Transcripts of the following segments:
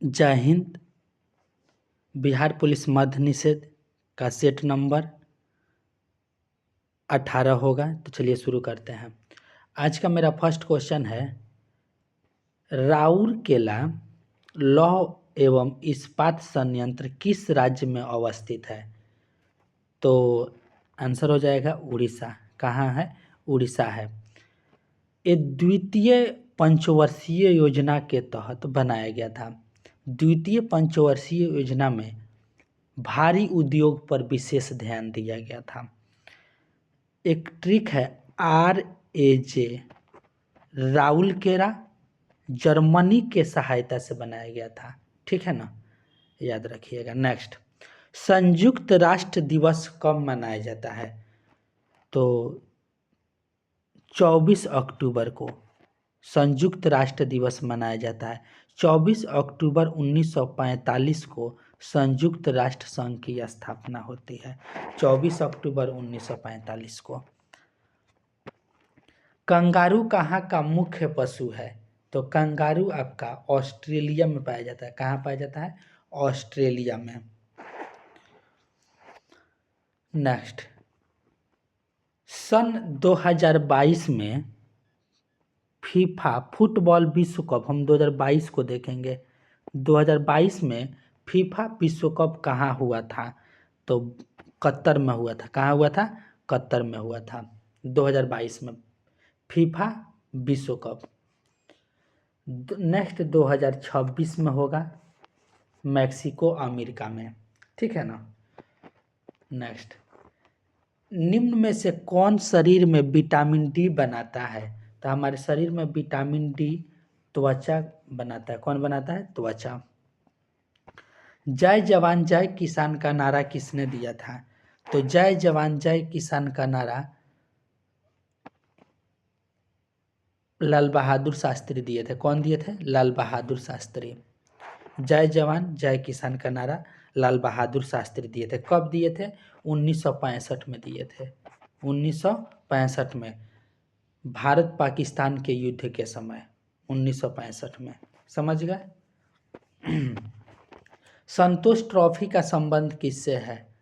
जय हिंद। बिहार पुलिस मद्य निषेध का सेट नंबर 18 होगा। तो चलिए शुरू करते हैं। आज का मेरा फर्स्ट क्वेश्चन है, राउरकेला लौह एवं इस्पात संयंत्र किस राज्य में अवस्थित है? तो आंसर हो जाएगा उड़ीसा। कहाँ है? उड़ीसा है। ये द्वितीय पंचवर्षीय योजना के तहत बनाया गया था। द्वितीय पंचवर्षीय योजना में भारी उद्योग पर विशेष ध्यान दिया गया था। एक ट्रिक है, RAJ राउरकेला जर्मनी के सहायता से बनाया गया था। ठीक है ना, याद रखिएगा। नेक्स्ट, संयुक्त राष्ट्र दिवस कब मनाया जाता है? तो 24 अक्टूबर को संयुक्त राष्ट्र दिवस मनाया जाता है। 24 अक्टूबर 1945 को संयुक्त राष्ट्र संघ की स्थापना होती है। 24 अक्टूबर 1945 को। कंगारू कहाँ का मुख्य पशु है? तो कंगारू आपका ऑस्ट्रेलिया में पाया जाता है। कहाँ पाया जाता है? ऑस्ट्रेलिया में। नेक्स्ट, सन 2022 में फीफा फुटबॉल विश्व कप, हम 2022 को देखेंगे। 2022 में फीफा विश्व कप कहाँ हुआ था? तो कतर में हुआ था। कहाँ हुआ था? कतर में हुआ था 2022 में फीफा विश्व कप। नेक्स्ट 2026 में होगा मैक्सिको अमेरिका में। ठीक है ना। नेक्स्ट, निम्न में से कौन शरीर में विटामिन डी बनाता है? तो हमारे शरीर में विटामिन डी त्वचा बनाता है। कौन बनाता है? त्वचा। जय जवान जय किसान का नारा किसने दिया था? तो जय जवान जय किसान का नारा लाल बहादुर शास्त्री दिए थे। कौन दिए थे? लाल बहादुर शास्त्री। जय जवान जय किसान का नारा लाल बहादुर शास्त्री दिए थे। कब दिए थे? 1965 में दिए थे। 1965 में, भारत पाकिस्तान के युद्ध के समय 1965 में। समझ गए? संतोष ट्रॉफी का संबंध किससे है?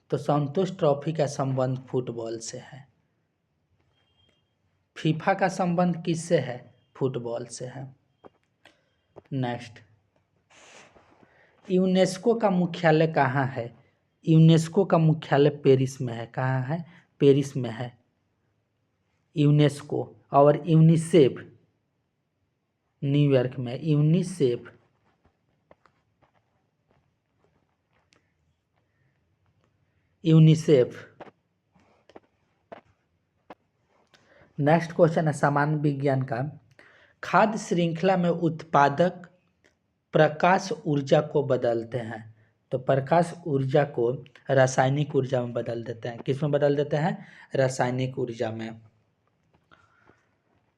तो संतोष ट्रॉफी का संबंध फुटबॉल से है। फीफा का संबंध किससे है? फुटबॉल से है। नेक्स्ट, यूनेस्को का मुख्यालय कहाँ है? यूनेस्को का मुख्यालय पेरिस में है। कहाँ है? पेरिस में है यूनेस्को। और यूनिसेफ न्यूयॉर्क में। UNICEF UNICEF. नेक्स्ट क्वेश्चन है सामान्य विज्ञान का, खाद्य श्रृंखला में उत्पादक प्रकाश ऊर्जा को बदलते हैं। तो प्रकाश ऊर्जा को रासायनिक ऊर्जा में बदल देते हैं। किस में बदल देते हैं? रासायनिक ऊर्जा में।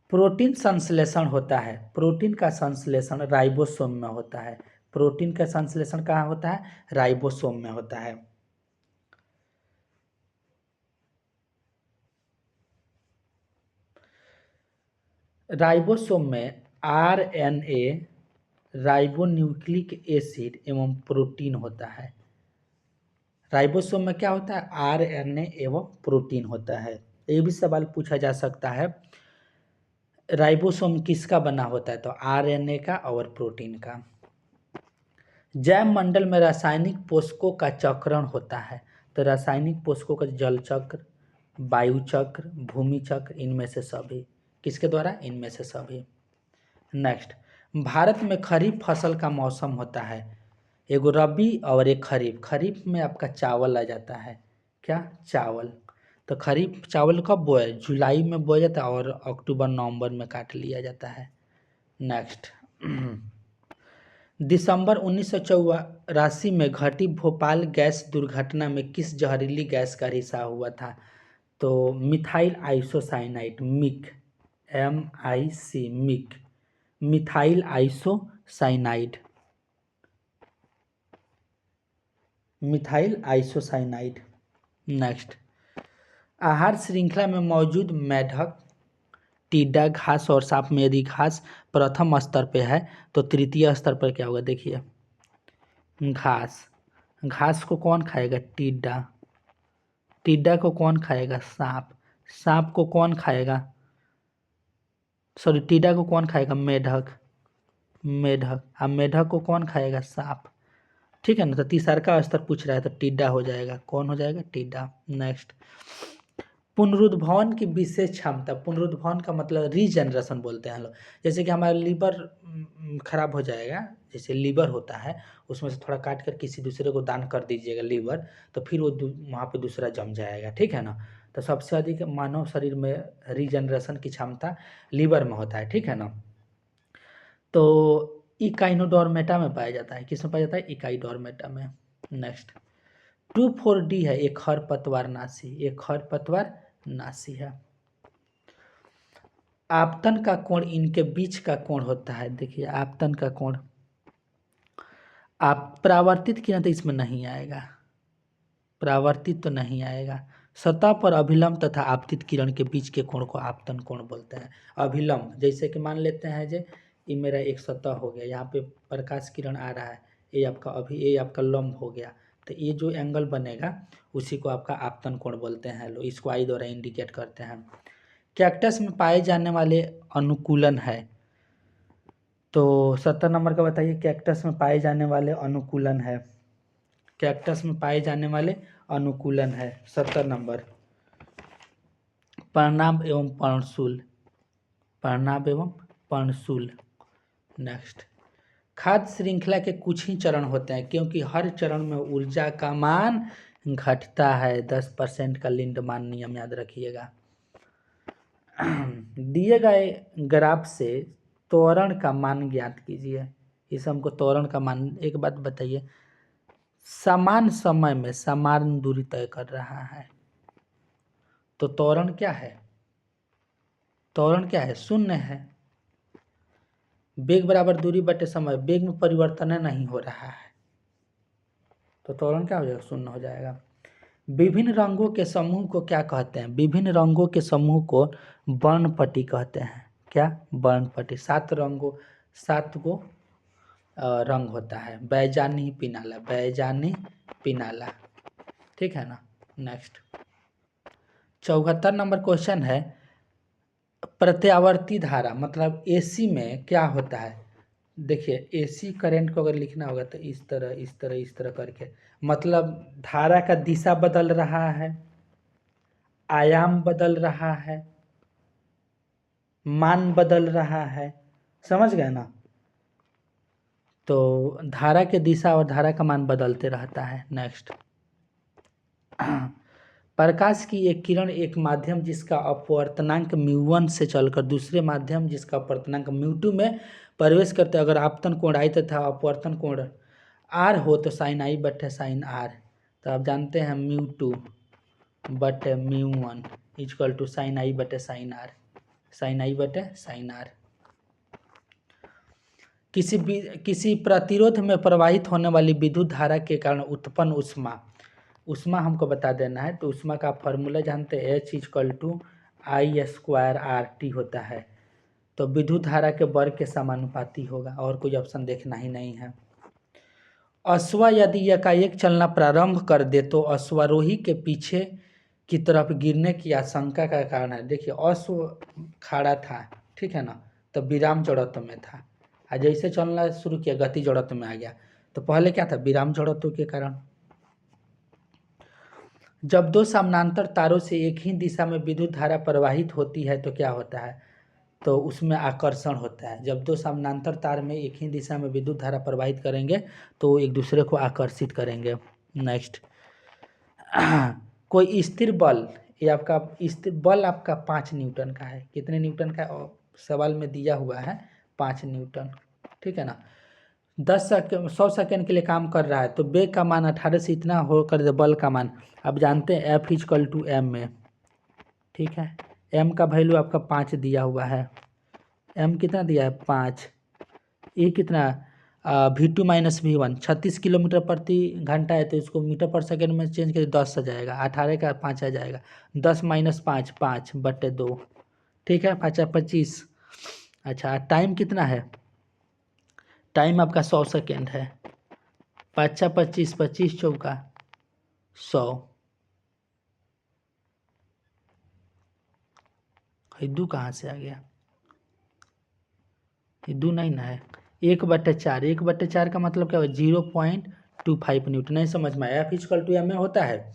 प्रोटीन संश्लेषण होता है। प्रोटीन का संश्लेषण राइबोसोम में होता है। प्रोटीन का संश्लेषण कहाँ होता है? राइबोसोम में होता है। राइबोसोम में RNA राइबोन्यूक्लिक एसिड एवं प्रोटीन होता है। राइबोसोम में क्या होता है? RNA एवं प्रोटीन होता है। ये भी सवाल पूछा जा सकता है, राइबोसोम किसका बना होता है? तो RNA का और प्रोटीन का। जैव मंडल में रासायनिक पोषकों का चक्रण होता है। तो रासायनिक पोषकों का जल चक्र, वायु चक्र, भूमि चक्र, इनमें से सभी। किसके द्वारा? इनमें से सभी। नेक्स्ट, भारत में खरीफ फसल का मौसम होता है। एगो रबी और एक खरीफ। खरीफ में आपका चावल आ जाता है। क्या? चावल। तो खरीफ चावल कब बोया? जुलाई में बोया जाता है और अक्टूबर नवंबर में काट लिया जाता है। नेक्स्ट, दिसंबर 1984 में घटी भोपाल गैस दुर्घटना में किस जहरीली गैस का रिसाव हुआ था? तो methyl isocyanide, MIC, MIC, MIC, methyl isocyanide, methyl isocyanide. Next, आहार श्रृंखला में मौजूद मेढक टिड्डा, घास और सांप में यदि घास प्रथम स्तर पे है तो तृतीय स्तर पर क्या होगा? देखिए घास, घास को कौन खाएगा? टिड्डा, टिड्डा को कौन खाएगा? सांप, सांप को कौन खाएगा? सॉरी, टिड्डा को कौन खाएगा? मेढक, मेढक, अब मेढक को कौन खाएगा? सांप। ठीक है ना, तो तीसरा का स्तर पूछ रहा है तो टिड्डा हो जाएगा। कौन हो जाएगा? टिड्डा। नेक्स्ट, पुनरुद्भवन की विशेष क्षमता। पुनरुद्भवन का मतलब रीजनरेशन बोलते हैं लोग। जैसे कि हमारा लीवर खराब हो जाएगा, जैसे लीवर होता है उसमें से थोड़ा काट कर किसी दूसरे को दान कर दीजिएगा लीवर, तो फिर वो वहाँ पे दूसरा जम जाएगा। ठीक है ना, तो सबसे अधिक मानव शरीर में रीजनरेशन की क्षमता लीवर में होता है। ठीक है ना, तो इकाइनोडोर्मेटा में पाया जाता है। किस में पाया जाता है? इकाइडोर्मेटा में। नेक्स्ट, 2,4-D है, एक खरपतवार नाशी, एक खरपतवार नाशी है। आपतन का कोण इनके बीच का कोण होता है। देखिए आपतन का कोण, आप परावर्तित किरण तो इसमें नहीं आएगा, परावर्तित तो नहीं आएगा। सतह पर अभिलंब तथा आपतित किरण के बीच के कोण को आपतन कोण बोलते हैं। अभिलंब, जैसे कि मान लेते हैं जे ये मेरा एक सतह हो गया, यहाँ पे प्रकाश किरण आ रहा है, ये आपका लंब हो गया, तो ये जो एंगल बनेगा उसी को आपका आपतन कोण बोलते हैं। लो इसको आई द्वारा इंडिकेट करते हैं। कैक्टस में पाए जाने वाले अनुकूलन है, तो 70 नंबर का बताइए। कैक्टस में पाए जाने वाले अनुकूलन है, कैक्टस में पाए जाने वाले अनुकूलन है 70 नंबर। परिणाम एवं पर्णशूल, परिणाम एवं पर्णशूल। नेक्स्ट, खाद्य श्रृंखला के कुछ ही चरण होते हैं क्योंकि हर चरण में ऊर्जा का मान घटता है। 10% का लिंडमान नियम याद रखिएगा। दिए गए ग्राफ से त्वरण का मान ज्ञात कीजिए। इस हमको त्वरण का मान, एक बात बताइए, समान समय में समान दूरी तय कर रहा है तो त्वरण क्या है? त्वरण क्या है? शून्य है। वेग बराबर दूरी बटे समय, वेग में परिवर्तन नहीं हो रहा है तो त्वरण क्या हो जाएगा? शून्य हो जाएगा। विभिन्न रंगों के समूह को क्या कहते हैं? विभिन्न रंगों के समूह को वर्णपट्टी कहते हैं। क्या? वर्णपट्टी। 7 गो रंग होता है, बैजानी पिनाला, बैजानी पिनाला। ठीक है ना। नेक्स्ट, 74 नंबर क्वेश्चन है, प्रत्यावर्ती धारा मतलब एसी में क्या होता है? देखिए एसी करंट को अगर लिखना होगा तो इस तरह इस तरह इस तरह करके, मतलब धारा का दिशा बदल रहा है, आयाम बदल रहा है, मान बदल रहा है। समझ गए ना? तो धारा के दिशा और धारा का मान बदलते रहता है। नेक्स्ट, प्रकाश की एक किरण एक माध्यम जिसका अपवर्तनांक μ1 से चलकर दूसरे माध्यम जिसका अपवर्तनांक μ2 में प्रवेश करते, अगर आपतन कोण I तथा अपवर्तन कोण R हो तो साइन I बटे साइन R। तो आप जानते हैं μ2 बटे μ1 इक्वल टू साइन I बटे साइन R, साइन I बटे साइन R। किसी प्रतिरोध में प्रवाहित होने वाली विद्युत धारा के कारण उत्पन्न ऊष्मा, ऊष्मा हमको बता देना है। तो ऊष्मा का फॉर्मूला जानते हैं, H इक्वल टू I²RT होता है। तो विद्युत धारा के वर्ग के समानुपाती होगा, और कोई ऑप्शन देखना ही नहीं है। अश्व यदि एकाएक चलना प्रारंभ कर दे तो अश्वारोही के पीछे की तरफ गिरने की आशंका का कारण है। देखिए अश्व खड़ा था, ठीक है ना, तो विराम जड़त्व में था, जैसे चलना शुरू किया गति जड़त्व में आ गया। तो पहले क्या था? विराम जड़त्व के कारण। जब दो समानांतर तारों से एक ही दिशा में विद्युत धारा प्रवाहित होती है तो क्या होता है? तो उसमें आकर्षण होता है। जब दो समानांतर तार में एक ही दिशा में विद्युत धारा प्रवाहित करेंगे तो एक दूसरे को आकर्षित करेंगे। नेक्स्ट, कोई स्थिर बल, ये आपका स्थिर बल आपका 5 न्यूटन का है। कितने न्यूटन का सवाल में दिया हुआ है? 5 न्यूटन। ठीक है ना। 100 सेकेंड के लिए काम कर रहा है तो वेग का मान 18 से इतना होकर बल का मान आप जानते हैं F इक्वल टू एम में। ठीक है, m का वैल्यू आपका 5 दिया हुआ है। m कितना दिया है? 5। ये कितना? V2 माइनस V1 36 किलोमीटर प्रति घंटा है तो इसको मीटर पर सेकेंड में चेंज करिए 10 आ जाएगा, 18 का 5 आ जाएगा, 10 माइनस 5 5 बटे 2। ठीक है, 5×25। अच्छा, टाइम कितना है? टाइम आपका 100 सेकेंड है। 5×25, 25×4 100। हिद्दू कहाँ से आ गया? हिद्दू नहीं ना है। 1/4, 1/4 का मतलब क्या हुआ? 0.25 न्यूटन। नहीं समझ में आया? F=m में होता है।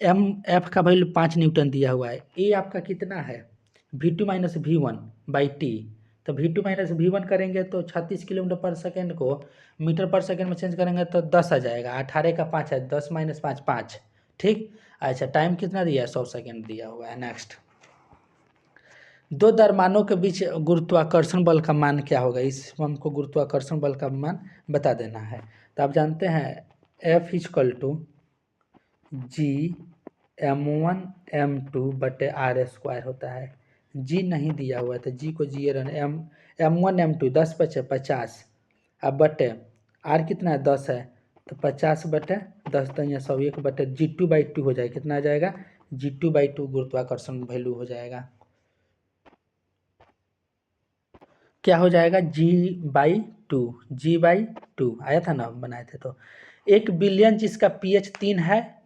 एफ का वैल्यू 5 न्यूटन दिया हुआ है। ए आपका कितना है? V2 - V1/T। तो V2 - V1 करेंगे तो 36 किलोमीटर पर सेकेंड को मीटर पर सेकेंड में चेंज करेंगे तो 10 आ जाएगा। 18 का 5 है, 10 - 5 5। ठीक। अच्छा, टाइम कितना दिया है? 100 सेकेंड दिया हुआ है। नेक्स्ट, दो द्रव्यमानों के बीच गुरुत्वाकर्षण बल का मान क्या होगा? इस हमको गुरुत्वाकर्षण बल का मान बता देना है। तो आप जानते हैं F=G(m1m2/r² होता है। जी नहीं दिया हुआ है तो जी को जी रहने, m1m2 10×5 50। अब बटे आर कितना है? 10 है, तो 50/10 तो यहाँ 100 1/G2/2 हो जाएगा। कितना आ जाएगा? G2/2 गुरुत्वाकर्षण वैल्यू हो जाएगा। क्या हो जाएगा? G/2 आया था ना, बनाए थे तो। 1 बिलियन जिसका pH 3 है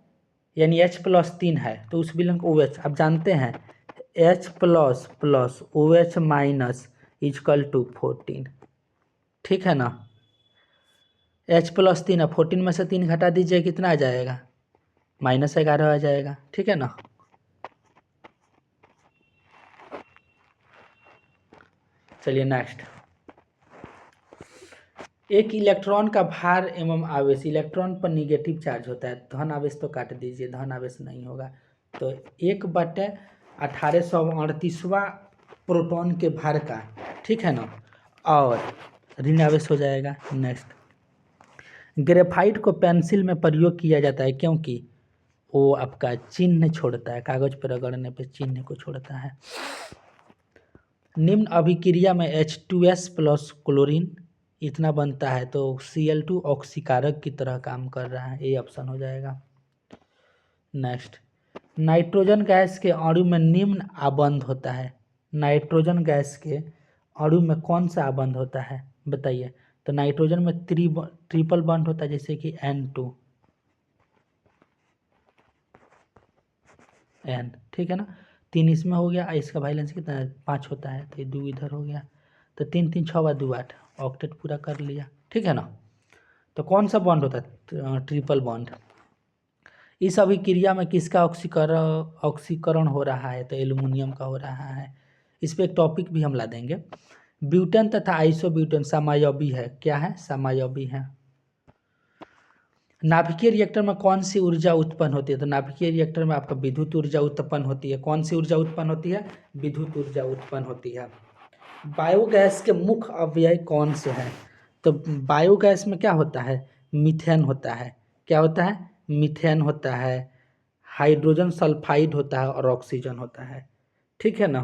यानी H+3 है तो उस बिलियन को OH। आप जानते हैं H++OH- = 14। ठीक है ना? H+3 है, 14 में से 3 घटा दीजिए, कितना आ जाएगा? -11 आ जाएगा। ठीक है ना? चलिए नेक्स्ट, एक इलेक्ट्रॉन का भार एवं आवेश। इलेक्ट्रॉन पर निगेटिव चार्ज होता है। धन आवेश तो काट दीजिए, धन आवेश नहीं होगा। तो 1/1838वां प्रोटॉन के भार का, ठीक है ना, और ऋण आवेश हो जाएगा। नेक्स्ट, ग्रेफाइट को पेंसिल में प्रयोग किया जाता है क्योंकि वो आपका चिन्ह छोड़ता है, कागज पर रगड़ने पर चिन्ह को छोड़ता है। निम्न अभिक्रिया में H2S+ क्लोरीन इतना बनता है तो Cl2 ऑक्सीकारक की तरह काम कर रहा है। ये ऑप्शन हो जाएगा। नेक्स्ट, नाइट्रोजन गैस के अणु में निम्न आबंध होता है। नाइट्रोजन गैस के अणु में कौन सा आबंध होता है बताइए? तो नाइट्रोजन में ट्रिपल बॉन्ड होता है, जैसे कि N2 N। ठीक है ना? 3 इसमें हो गया, इसका वैलेंस कितना है? 5 होता है, तो ये 2 इधर हो गया। तो 3 3 6 2 8, ऑक्टेट पूरा कर लिया। ठीक है ना? तो कौन सा बॉन्ड होता है? Triple bond. इस अभिक्रिया में किसका ऑक्सीकरण हो रहा है? तो एल्युमिनियम का हो रहा है। इस पर एक टॉपिक भी हम ला देंगे। ब्यूटेन तथा आइसोब्यूटेन समायोगी है। क्या है? समायोगी है। नाभिकीय रिएक्टर में कौन सी ऊर्जा उत्पन्न होती है? तो नाभिकीय रिएक्टर में आपका विद्युत ऊर्जा उत्पन्न होती है। कौन सी ऊर्जा उत्पन्न होती है? विद्युत ऊर्जा उत्पन्न होती है। बायोगैस के मुख्य अवयव कौन से हैं? तो बायोगैस में क्या होता है? मीथेन होता है। क्या होता है? मीथेन होता है, हाइड्रोजन सल्फाइड होता है और ऑक्सीजन होता है। ठीक है ना?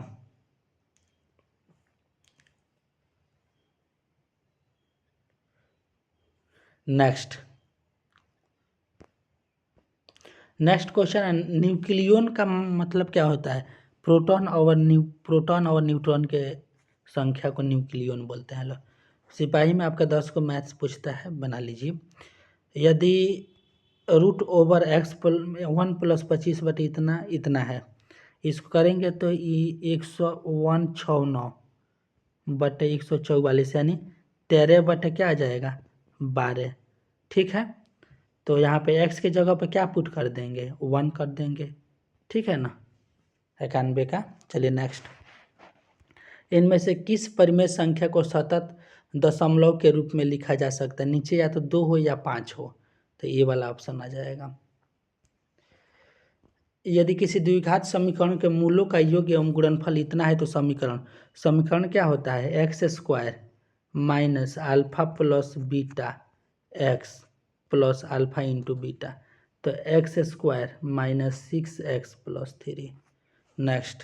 नेक्स्ट क्वेश्चन है, न्यूक्लियन का मतलब क्या होता है? प्रोटॉन और न्यूट्रॉन के संख्या को न्यूक्लियन बोलते हैं। लो, सिपाही में आपका 10 को मैथ्स पूछता है, बना लीजिए। यदि √(x) 1 + 25 इतना इतना है, इसको करेंगे तो 101/194 यानी 13 क्या आ जाएगा? 12। ठीक है? तो यहाँ पे x के जगह पे क्या पुट कर देंगे? 1 कर देंगे। ठीक है ना? 91 का। चलिए नेक्स्ट, इनमें से किस परिमेय संख्या को सतत दशमलव के रूप में लिखा जा सकता है? नीचे या तो 2 हो या 5 हो, तो ये वाला ऑप्शन आ जाएगा। यदि किसी द्विघात समीकरण के मूलों का योग एवं गुणनफल इतना है तो समीकरण क्या होता है? x² - α + β x + α × β। तो x² - 6x + 3। नेक्स्ट,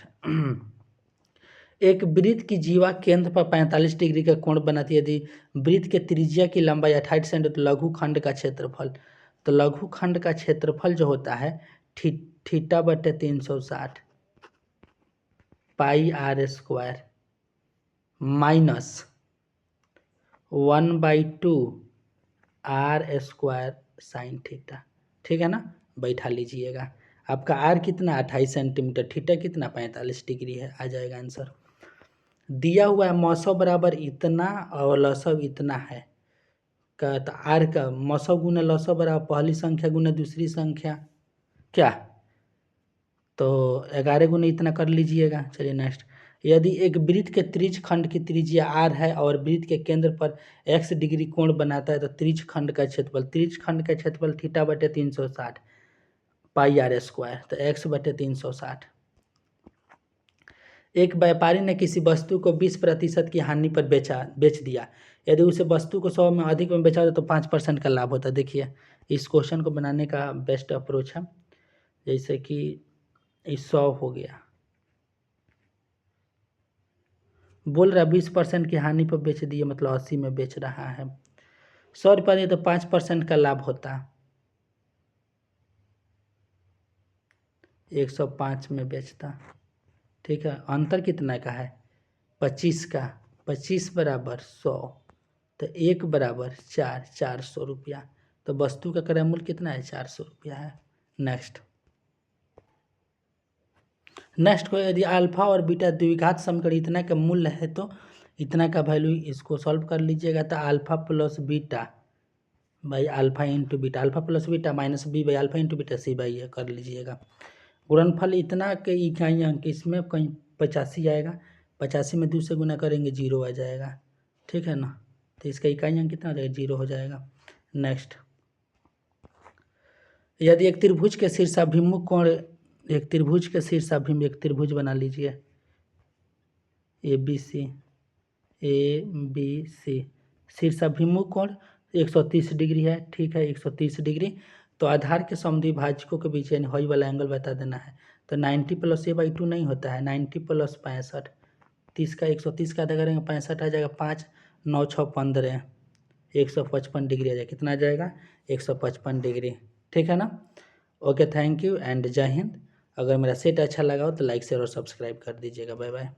एक वृत्त की जीवा केंद्र पर 45 डिग्री का कोण बनाती है। यदि वृत्त के त्रिज्या की लंबाई 28 सेंटीमीटर तो लघुखंड का क्षेत्रफल, तो लघुखंड का क्षेत्रफल जो होता है थीटा/360। Pi r square minus 1/2 r square sine theta. ठीक है ना, बैठा लीजिएगा। आपका आर कितना 28 सेंटीमीटर, थीटा कितना 45 डिग्री है, आ जाएगा आंसर। दिया हुआ है मौसम बराबर इतना और लसव इतना है का, तो आर का मौसम गुना लसव बराबर पहली संख्या गुना दूसरी संख्या क्या, तो 11 गुना इतना कर लीजिएगा। चलिए नेक्स्ट, यदि एक वृत्त के त्रिज्य खंड की त्रिज्या r है और वृत्त के केंद्र पर x डिग्री कोण बनाता है तो त्रिज्य खंड का क्षेत्रफल थीटा बटे 360 पाई आर स्क्वायर, तो x बटे 360। एक व्यापारी ने किसी वस्तु को 20% की हानि पर बेच दिया। यदि उसे वस्तु को 100 में अधिक में बेचा तो 5% का लाभ होता है। देखिए इस क्वेश्चन को बनाने का बेस्ट अप्रोच है, जैसे कि 100 हो गया, बोल रहा 20% की हानि पर बेच दिए, मतलब 80 में बेच रहा है। 100 रुपये तो 5% का लाभ होता, 105 में बेचता। ठीक है, अंतर कितना का है 25 का, 25 बराबर 100, तो 1 बराबर 4, 400 रुपया। तो वस्तु का क्रय मूल्य कितना है 400 रुपया है। नेक्स्ट को, यदि अल्फा और बीटा द्विघात समीकरण इतना का मूल्य है तो इतना का वैल्यू, इसको सॉल्व कर लीजिएगा। तो alpha plus beta by alpha into beta, alpha plus beta minus b by alpha into beta c by a कर लीजिएगा। गुणनफल इतना के इकाई अंक, इसमें कहीं 85 आएगा, 85 में 2 से गुना करेंगे 0 आ जाएगा। ठीक है ना, तो इसका इकाई अंक कितना हो जाएगा 0 हो जाएगा। नेक्स्ट, यदि एक त्रिभुज के शीर्षाभिमुख कोण, एक त्रिभुज बना लीजिए ए बी सी, शीर्षाभिमुख कोण 130 डिग्री है। ठीक है, 130 डिग्री। तो आधार के समद्विभाजकों के बीच यानी हॉई वाला एंगल बता देना है। तो 90 + a/2 नहीं होता है, 90 + 65, 30 का 130 का आधा करेंगे 65 आ जाएगा, 5 9 6 15, 155 डिग्री आ जाएगा। कितना आ जाएगा 155 डिग्री। ठीक है ना। ओके, थैंक यू एंड जय हिंद। अगर मेरा सेट अच्छा लगा हो तो लाइक शेयर और सब्सक्राइब कर दीजिएगा। Bye bye.